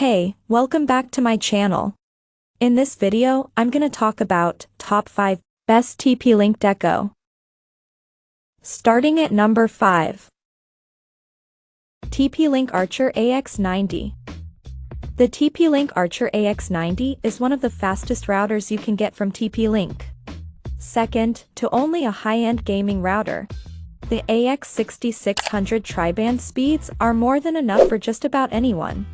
Hey, welcome back to my channel. In this video, I'm gonna talk about top 5 best TP-Link Deco. Starting at number 5. TP-Link Archer AX90. The TP-Link Archer AX90 is one of the fastest routers you can get from TP-Link. Second to only a high-end gaming router, the AX6600 tri-band speeds are more than enough for just about anyone.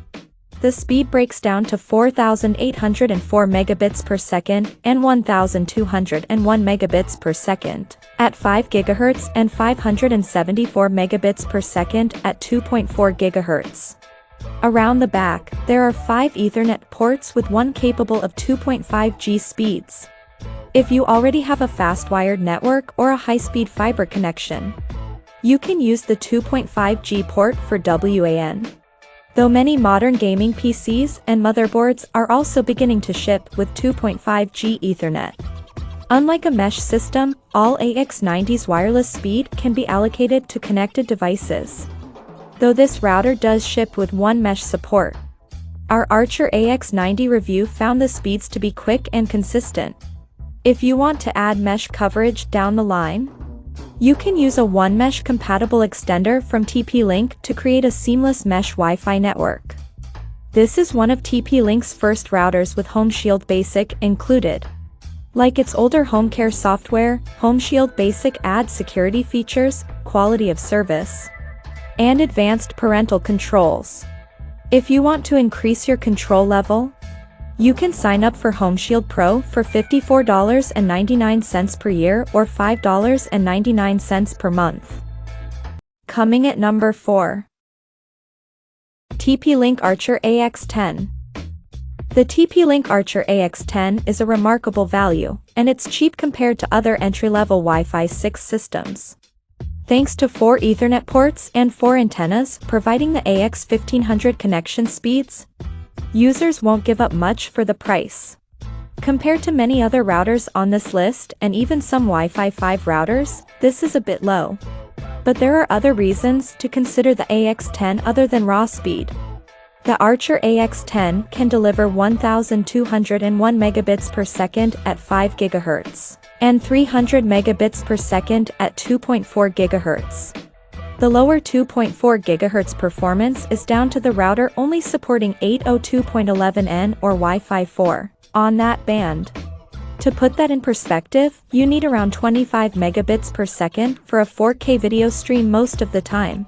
The speed breaks down to 4,804 megabits per second and 1,201 megabits per second at 5 GHz and 574 megabits per second at 2.4 GHz. Around the back, there are 5 Ethernet ports with one capable of 2.5G speeds. If you already have a fast wired network or a high-speed fiber connection, you can use the 2.5G port for WAN. Though many modern gaming PCs and motherboards are also beginning to ship with 2.5G Ethernet. Unlike a mesh system, all AX90's wireless speed can be allocated to connected devices. Though this router does ship with one mesh support, our Archer AX90 review found the speeds to be quick and consistent. If you want to add mesh coverage down the line, you can use a one-mesh compatible extender from TP-Link to create a seamless mesh Wi-Fi network. This is one of TP-Link's first routers with Home Shield Basic included. Like its older home care software, Home Shield Basic adds security features, quality of service, and advanced parental controls. If you want to increase your control level, you can sign up for Home Shield Pro for $54.99 per year or $5.99 per month. Coming at number 4. TP-Link Archer AX10. The TP-Link Archer AX10 is a remarkable value, and it's cheap compared to other entry-level Wi-Fi 6 systems. Thanks to 4 Ethernet ports and 4 antennas providing the AX1500 connection speeds, users won't give up much for the price. Compared to many other routers on this list and even some Wi-Fi 5 routers, this is a bit low. But there are other reasons to consider the AX10 other than raw speed. The Archer AX10 can deliver 1,201 megabits per second at 5 GHz and 300 megabits per second at 2.4 GHz. The lower 2.4 GHz performance is down to the router only supporting 802.11n or Wi-Fi 4 on that band. To put that in perspective, you need around 25 megabits per second for a 4K video stream most of the time.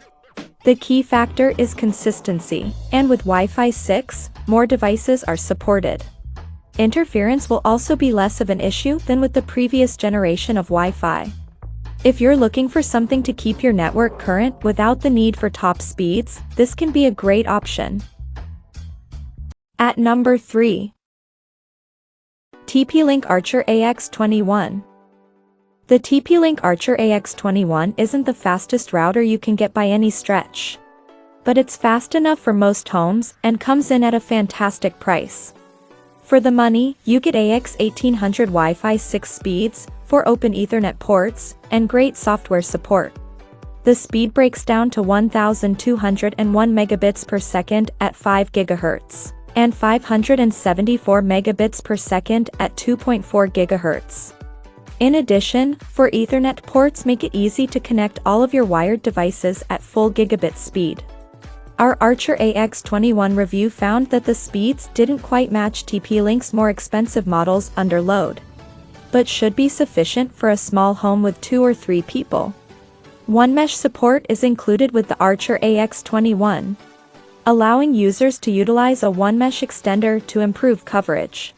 The key factor is consistency, and with Wi-Fi 6, more devices are supported. Interference will also be less of an issue than with the previous generation of Wi-Fi. If you're looking for something to keep your network current without the need for top speeds, this can be a great option. At number 3. TP-Link Archer AX21. The TP-Link Archer AX21 isn't the fastest router you can get by any stretch, but it's fast enough for most homes and comes in at a fantastic price. For the money, you get AX1800 Wi-Fi 6 speeds, 4 open Ethernet ports, and great software support. The speed breaks down to 1,201 megabits per second at 5 GHz and 574 megabits per second at 2.4 GHz. In addition, 4 Ethernet ports make it easy to connect all of your wired devices at full gigabit speed. Our Archer AX21 review found that the speeds didn't quite match TP-Link's more expensive models under load, but should be sufficient for a small home with 2 or 3 people. One mesh support is included with the Archer AX21, allowing users to utilize a one mesh extender to improve coverage.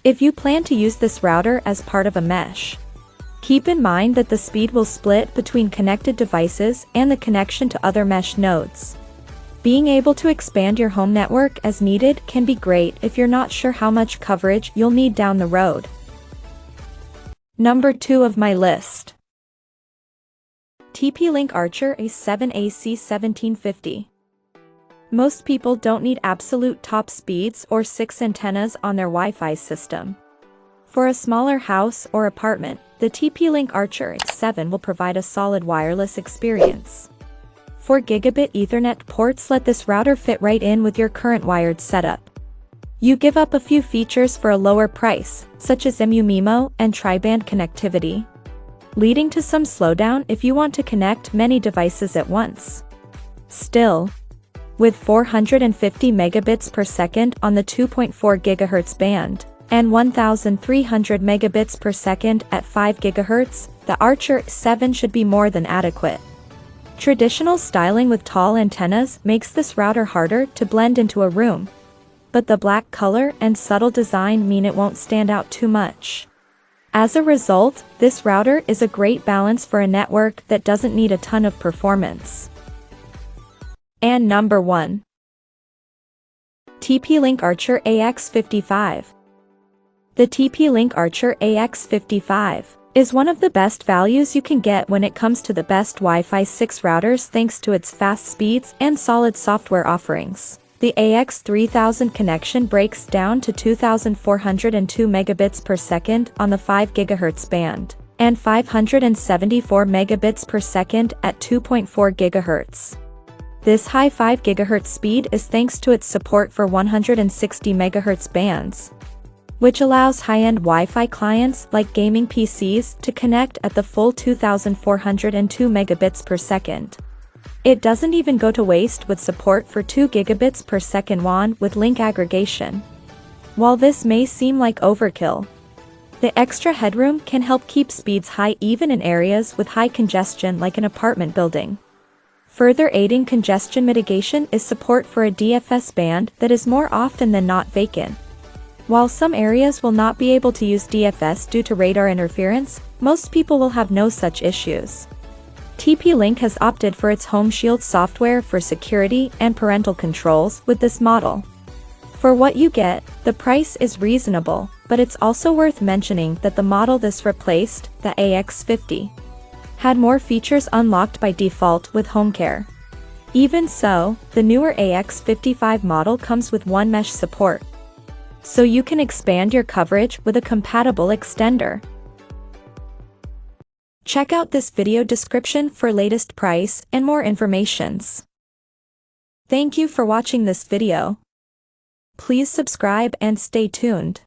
If you plan to use this router as part of a mesh, keep in mind that the speed will split between connected devices and the connection to other mesh nodes. Being able to expand your home network as needed can be great if you're not sure how much coverage you'll need down the road. Number 2 of my list. TP-Link Archer A7 AC1750. Most people don't need absolute top speeds or 6 antennas on their Wi-Fi system. For a smaller house or apartment, the TP-Link Archer A7 will provide a solid wireless experience. 4 gigabit Ethernet ports let this router fit right in with your current wired setup. You give up a few features for a lower price, such as MU-MIMO and tri-band connectivity, leading to some slowdown if you want to connect many devices at once. Still, with 450 megabits per second on the 2.4 GHz band, and 1300 megabits per second at 5 GHz, the Archer 7 should be more than adequate. Traditional styling with tall antennas makes this router harder to blend into a room, but the black color and subtle design mean it won't stand out too much. As a result, this router is a great balance for a network that doesn't need a ton of performance. And number 1. TP-Link Archer AX55. The TP-Link Archer AX55 is one of the best values you can get when it comes to the best Wi-Fi 6 routers thanks to its fast speeds and solid software offerings. The AX3000 connection breaks down to 2402 megabits per second on the 5 GHz band, and 574 megabits per second at 2.4 GHz. This high 5 GHz speed is thanks to its support for 160 MHz bands, which allows high-end Wi-Fi clients like gaming PCs to connect at the full 2402 megabits per second. It doesn't even go to waste with support for 2 gigabits per second WAN with link aggregation. While this may seem like overkill, the extra headroom can help keep speeds high even in areas with high congestion like an apartment building. Further aiding congestion mitigation is support for a DFS band that is more often than not vacant. While some areas will not be able to use DFS due to radar interference, most people will have no such issues. TP-Link has opted for its Home Shield software for security and parental controls with this model. For what you get, the price is reasonable, but it's also worth mentioning that the model this replaced, the AX50, had more features unlocked by default with HomeCare. Even so, the newer AX55 model comes with One Mesh support, so you can expand your coverage with a compatible extender. Check out this video description for latest price and more informations. Thank you for watching this video. Please subscribe and stay tuned.